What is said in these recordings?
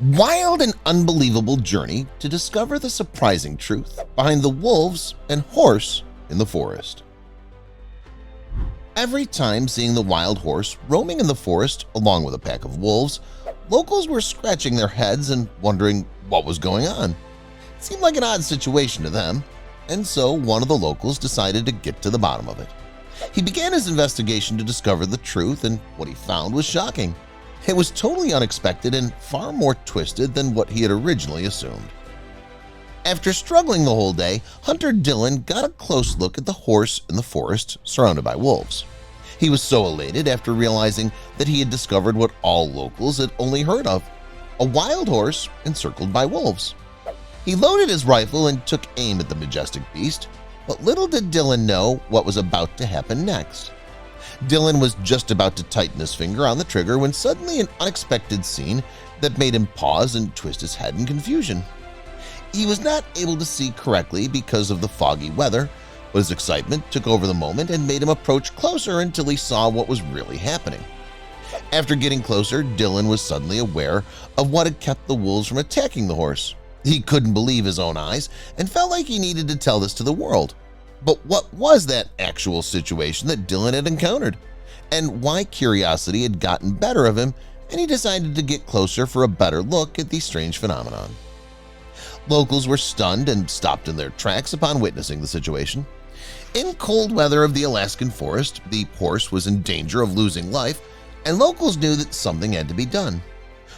Wild and unbelievable journey to discover the surprising truth behind the wolves and horse in the forest. Every time seeing the wild horse roaming in the forest along with a pack of wolves, locals were scratching their heads and wondering what was going on. It seemed like an odd situation to them, and so one of the locals decided to get to the bottom of it. He began his investigation to discover the truth, and what he found was shocking. It was totally unexpected and far more twisted than what he had originally assumed. After struggling the whole day, Hunter Dylan got a close look at the horse in the forest surrounded by wolves. He was so elated after realizing that he had discovered what all locals had only heard of: a wild horse encircled by wolves. He loaded his rifle and took aim at the majestic beast, but little did Dylan know what was about to happen next. Dylan was just about to tighten his finger on the trigger when suddenly an unexpected scene that made him pause and twist his head in confusion. He was not able to see correctly because of the foggy weather, but his excitement took over the moment and made him approach closer until he saw what was really happening. After getting closer, Dylan was suddenly aware of what had kept the wolves from attacking the horse. He couldn't believe his own eyes and felt like he needed to tell this to the world. But what was that actual situation that Dylan had encountered, and why curiosity had gotten better of him and he decided to get closer for a better look at the strange phenomenon? Locals were stunned and stopped in their tracks upon witnessing the situation. In cold weather of the Alaskan forest, the horse was in danger of losing life, and locals knew that something had to be done.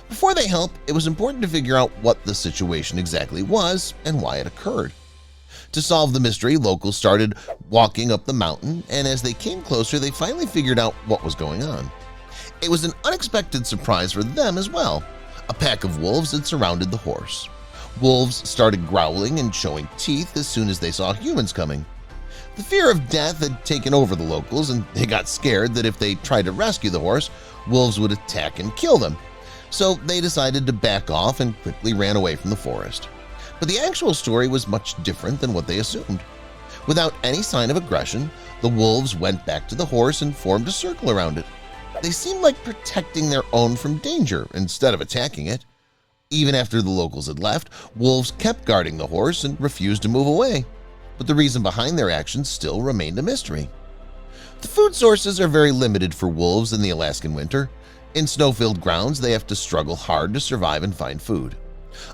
Before they helped, it was important to figure out what the situation exactly was and why it occurred. To solve the mystery, locals started walking up the mountain, and as they came closer, they finally figured out what was going on. It was an unexpected surprise for them as well. A pack of wolves had surrounded the horse. Wolves started growling and showing teeth as soon as they saw humans coming. The fear of death had taken over the locals, and they got scared that if they tried to rescue the horse, wolves would attack and kill them. So they decided to back off and quickly ran away from the forest. But the actual story was much different than what they assumed. Without any sign of aggression, the wolves went back to the horse and formed a circle around it. They seemed like protecting their own from danger instead of attacking it. Even after the locals had left, wolves kept guarding the horse and refused to move away. But the reason behind their actions still remained a mystery. The food sources are very limited for wolves in the Alaskan winter. In snow-filled grounds, they have to struggle hard to survive and find food.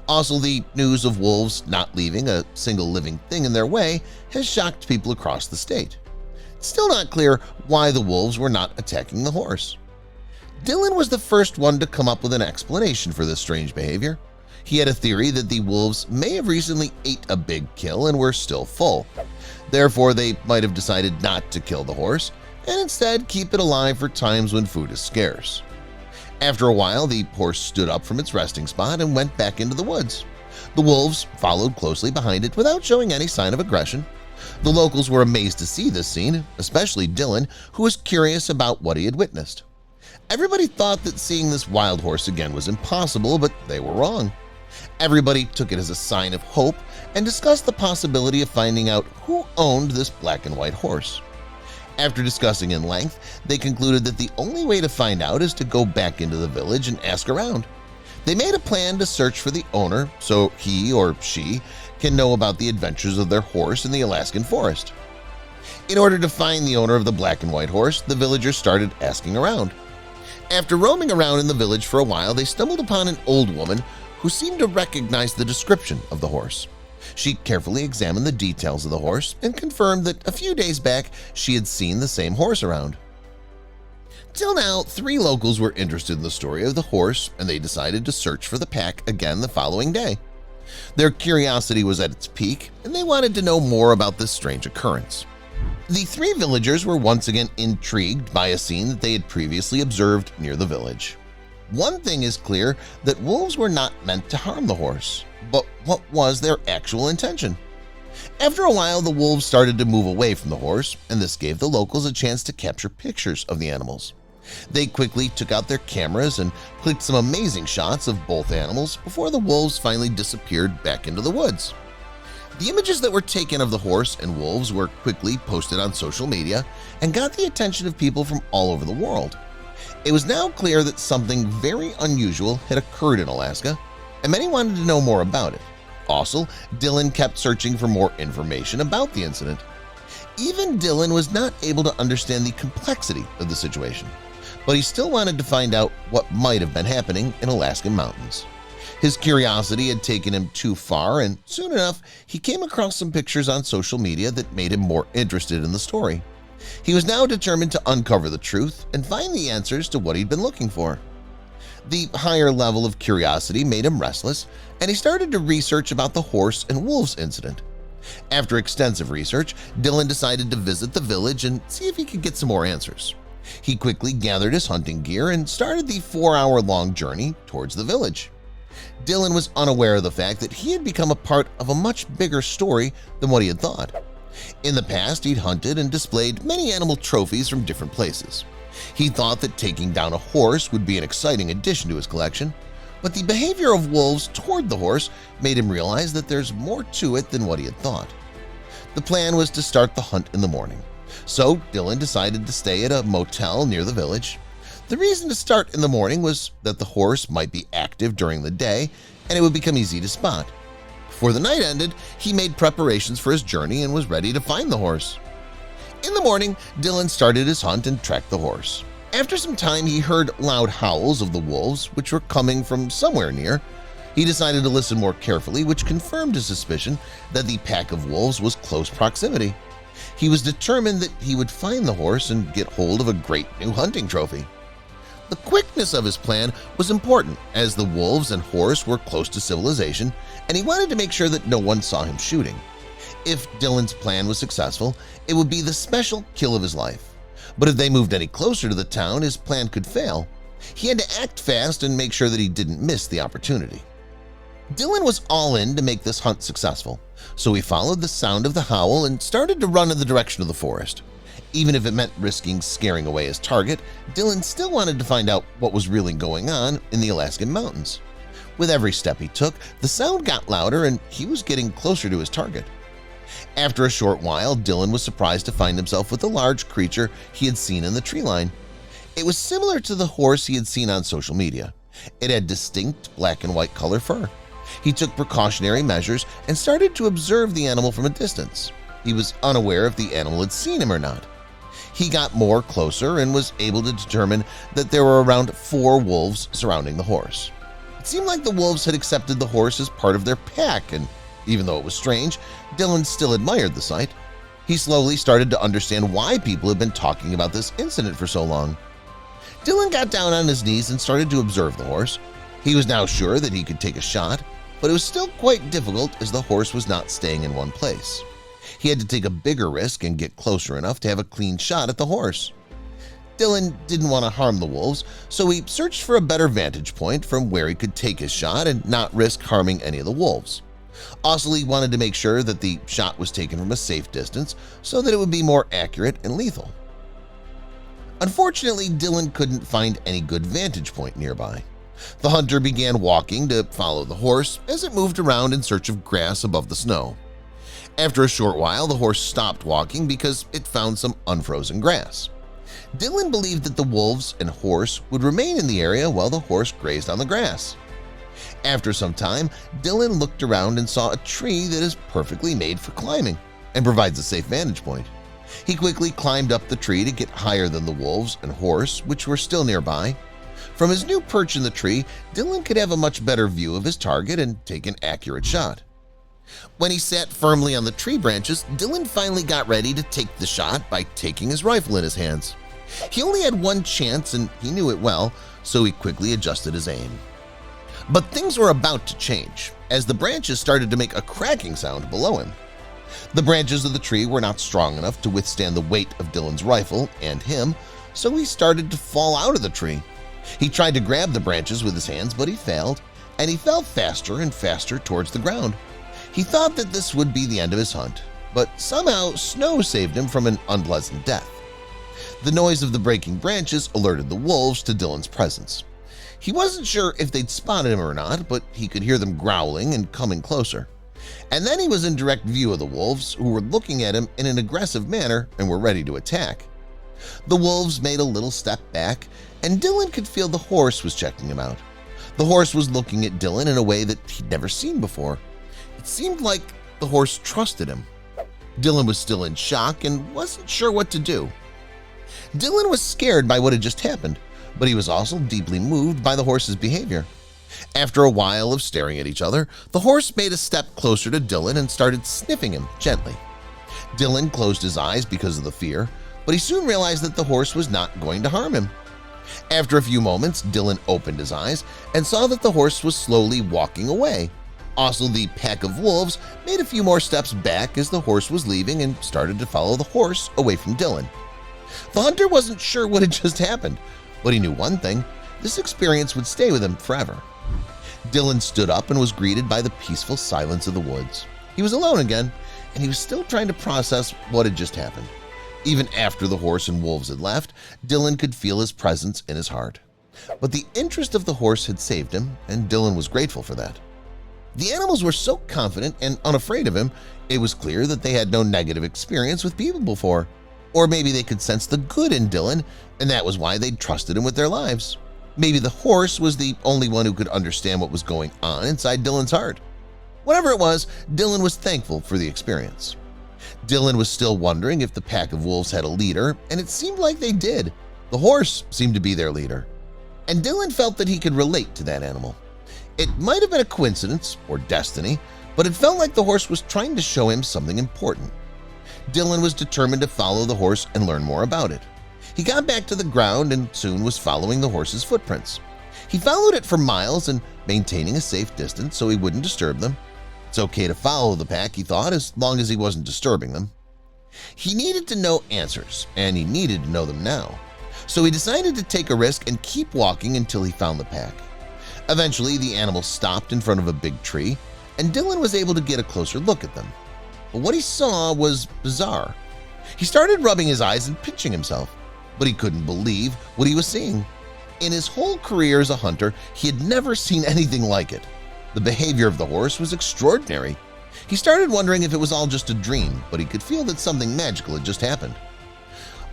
Also, the news of wolves not leaving a single living thing in their way has shocked people across the state. It's still not clear why the wolves were not attacking the horse. Dylan was the first one to come up with an explanation for this strange behavior. He had a theory that the wolves may have recently ate a big kill and were still full. Therefore, they might have decided not to kill the horse and instead keep it alive for times when food is scarce. After a while, the horse stood up from its resting spot and went back into the woods. The wolves followed closely behind it without showing any sign of aggression. The locals were amazed to see this scene, especially Dylan, who was curious about what he had witnessed. Everybody thought that seeing this wild horse again was impossible, but they were wrong. Everybody took it as a sign of hope and discussed the possibility of finding out who owned this black and white horse. After discussing in length, they concluded that the only way to find out is to go back into the village and ask around. They made a plan to search for the owner so he or she can know about the adventures of their horse in the Alaskan forest. In order to find the owner of the black and white horse, the villagers started asking around. After roaming around in the village for a while, they stumbled upon an old woman who seemed to recognize the description of the horse. She carefully examined the details of the horse and confirmed that a few days back she had seen the same horse around. Till now, 3 locals were interested in the story of the horse, and they decided to search for the pack again the following day. Their curiosity was at its peak, and they wanted to know more about this strange occurrence. The 3 villagers were once again intrigued by a scene that they had previously observed near the village. One thing is clear, that wolves were not meant to harm the horse, but what was their actual intention? After a while, the wolves started to move away from the horse, and this gave the locals a chance to capture pictures of the animals. They quickly took out their cameras and clicked some amazing shots of both animals before the wolves finally disappeared back into the woods. The images that were taken of the horse and wolves were quickly posted on social media and got the attention of people from all over the world. It was now clear that something very unusual had occurred in Alaska, and many wanted to know more about it. Also, Dylan kept searching for more information about the incident. Even Dylan was not able to understand the complexity of the situation, but he still wanted to find out what might have been happening in Alaskan mountains. His curiosity had taken him too far, and soon enough, he came across some pictures on social media that made him more interested in the story. He was now determined to uncover the truth and find the answers to what he'd been looking for. The higher level of curiosity made him restless, and he started to research about the horse and wolves incident. After extensive research, Dylan decided to visit the village and see if he could get some more answers. He quickly gathered his hunting gear and started the 4-hour-long journey towards the village. Dylan was unaware of the fact that he had become a part of a much bigger story than what he had thought. In the past, he'd hunted and displayed many animal trophies from different places. He thought that taking down a horse would be an exciting addition to his collection, but the behavior of wolves toward the horse made him realize that there's more to it than what he had thought. The plan was to start the hunt in the morning, so Dylan decided to stay at a motel near the village. The reason to start in the morning was that the horse might be active during the day and it would become easy to spot. Before the night ended, he made preparations for his journey and was ready to find the horse. In the morning, Dylan started his hunt and tracked the horse. After some time, he heard loud howls of the wolves, which were coming from somewhere near. He decided to listen more carefully, which confirmed his suspicion that the pack of wolves was close proximity. He was determined that he would find the horse and get hold of a great new hunting trophy. The quickness of his plan was important, as the wolves and horse were close to civilization, and he wanted to make sure that no one saw him shooting. If Dylan's plan was successful, it would be the special kill of his life. But if they moved any closer to the town, his plan could fail. He had to act fast and make sure that he didn't miss the opportunity. Dylan was all in to make this hunt successful, so he followed the sound of the howl and started to run in the direction of the forest. Even if it meant risking scaring away his target, Dylan still wanted to find out what was really going on in the Alaskan mountains. With every step he took, the sound got louder and he was getting closer to his target. After a short while, Dylan was surprised to find himself with a large creature he had seen in the tree line. It was similar to the horse he had seen on social media. It had distinct black and white color fur. He took precautionary measures and started to observe the animal from a distance. He was unaware if the animal had seen him or not. He got more closer and was able to determine that there were around 4 wolves surrounding the horse. It seemed like the wolves had accepted the horse as part of their pack, and even though it was strange, Dylan still admired the sight. He slowly started to understand why people had been talking about this incident for so long. Dylan got down on his knees and started to observe the horse. He was now sure that he could take a shot, but it was still quite difficult as the horse was not staying in one place. He had to take a bigger risk and get closer enough to have a clean shot at the horse. Dylan didn't want to harm the wolves, so he searched for a better vantage point from where he could take his shot and not risk harming any of the wolves. Also, he wanted to make sure that the shot was taken from a safe distance so that it would be more accurate and lethal. Unfortunately, Dylan couldn't find any good vantage point nearby. The hunter began walking to follow the horse as it moved around in search of grass above the snow. After a short while, the horse stopped walking because it found some unfrozen grass. Dylan believed that the wolves and horse would remain in the area while the horse grazed on the grass. After some time, Dylan looked around and saw a tree that is perfectly made for climbing and provides a safe vantage point. He quickly climbed up the tree to get higher than the wolves and horse, which were still nearby. From his new perch in the tree, Dylan could have a much better view of his target and take an accurate shot. When he sat firmly on the tree branches, Dylan finally got ready to take the shot by taking his rifle in his hands. He only had one chance and he knew it well, so he quickly adjusted his aim. But things were about to change as the branches started to make a cracking sound below him. The branches of the tree were not strong enough to withstand the weight of Dylan's rifle and him, so he started to fall out of the tree. He tried to grab the branches with his hands, but he failed, and he fell faster and faster towards the ground. He thought that this would be the end of his hunt, but somehow snow saved him from an unpleasant death. The noise of the breaking branches alerted the wolves to Dylan's presence. He wasn't sure if they'd spotted him or not, but he could hear them growling and coming closer. And then he was in direct view of the wolves, who were looking at him in an aggressive manner and were ready to attack. The wolves made a little step back, and Dylan could feel the horse was checking him out. The horse was looking at Dylan in a way that he'd never seen before. It seemed like the horse trusted him. Dylan was still in shock and wasn't sure what to do. Dylan was scared by what had just happened, but he was also deeply moved by the horse's behavior. After a while of staring at each other, the horse made a step closer to Dylan and started sniffing him gently. Dylan closed his eyes because of the fear, but he soon realized that the horse was not going to harm him. After a few moments, Dylan opened his eyes and saw that the horse was slowly walking away. Also, the pack of wolves made a few more steps back as the horse was leaving and started to follow the horse away from Dylan. The hunter wasn't sure what had just happened, but he knew one thing: this experience would stay with him forever. Dylan stood up and was greeted by the peaceful silence of the woods. He was alone again, and he was still trying to process what had just happened. Even after the horse and wolves had left, Dylan could feel his presence in his heart. But the interest of the horse had saved him, and Dylan was grateful for that. The animals were so confident and unafraid of him, it was clear that they had no negative experience with people before. Or maybe they could sense the good in Dylan, and that was why they'd trusted him with their lives. Maybe the horse was the only one who could understand what was going on inside Dylan's heart. Whatever it was, Dylan was thankful for the experience. Dylan was still wondering if the pack of wolves had a leader, and it seemed like they did. The horse seemed to be their leader. And Dylan felt that he could relate to that animal. It might have been a coincidence or destiny, but it felt like the horse was trying to show him something important. Dylan was determined to follow the horse and learn more about it. He got back to the ground and soon was following the horse's footprints. He followed it for miles and maintaining a safe distance so he wouldn't disturb them. It's okay to follow the pack, he thought, as long as he wasn't disturbing them. He needed to know answers, and he needed to know them now. So he decided to take a risk and keep walking until he found the pack. Eventually, the animals stopped in front of a big tree, and Dylan was able to get a closer look at them. But what he saw was bizarre. He started rubbing his eyes and pinching himself, but he couldn't believe what he was seeing. In his whole career as a hunter, he had never seen anything like it. The behavior of the horse was extraordinary. He started wondering if it was all just a dream, but he could feel that something magical had just happened.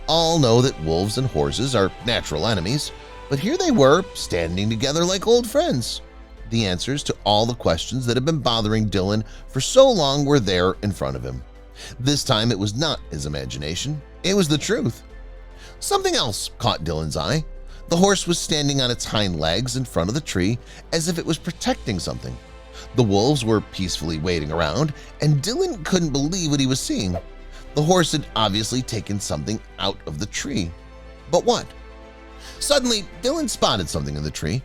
All know that wolves and horses are natural enemies, but here they were, standing together like old friends. The answers to all the questions that had been bothering Dylan for so long were there in front of him. This time it was not his imagination, it was the truth. Something else caught Dylan's eye. The horse was standing on its hind legs in front of the tree as if it was protecting something. The wolves were peacefully waiting around, and Dylan couldn't believe what he was seeing. The horse had obviously taken something out of the tree. But what? Suddenly, Dylan spotted something in the tree.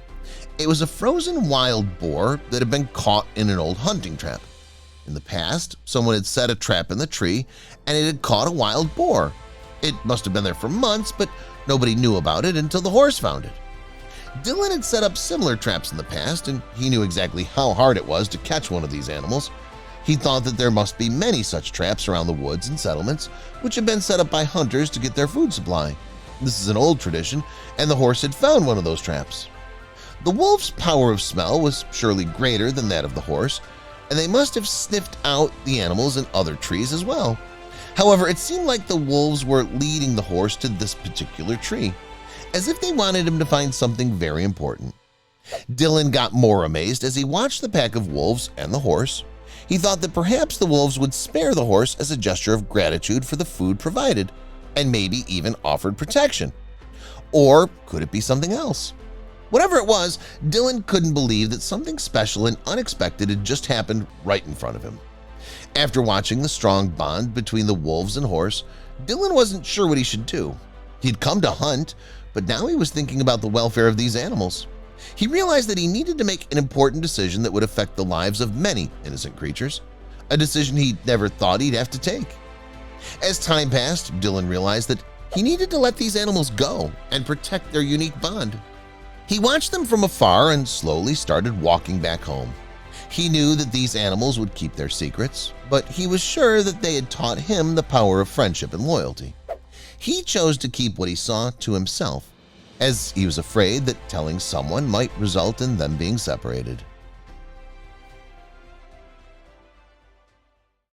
It was a frozen wild boar that had been caught in an old hunting trap. In the past, someone had set a trap in the tree, and it had caught a wild boar. It must have been there for months, but nobody knew about it until the horse found it. Dylan had set up similar traps in the past, and he knew exactly how hard it was to catch one of these animals. He thought that there must be many such traps around the woods and settlements, which had been set up by hunters to get their food supply. This is an old tradition, and the horse had found one of those traps. The wolf's power of smell was surely greater than that of the horse, and they must have sniffed out the animals in other trees as well. However, it seemed like the wolves were leading the horse to this particular tree, as if they wanted him to find something very important. Dylan got more amazed as he watched the pack of wolves and the horse. He thought that perhaps the wolves would spare the horse as a gesture of gratitude for the food provided, and maybe even offered protection. Or could it be something else? Whatever it was, Dylan couldn't believe that something special and unexpected had just happened right in front of him. After watching the strong bond between the wolves and horse, Dylan wasn't sure what he should do. He'd come to hunt, but now he was thinking about the welfare of these animals. He realized that he needed to make an important decision that would affect the lives of many innocent creatures, a decision he never thought he'd have to take. As time passed, Dylan realized that he needed to let these animals go and protect their unique bond. He watched them from afar and slowly started walking back home. He knew that these animals would keep their secrets, but he was sure that they had taught him the power of friendship and loyalty. He chose to keep what he saw to himself, as he was afraid that telling someone might result in them being separated.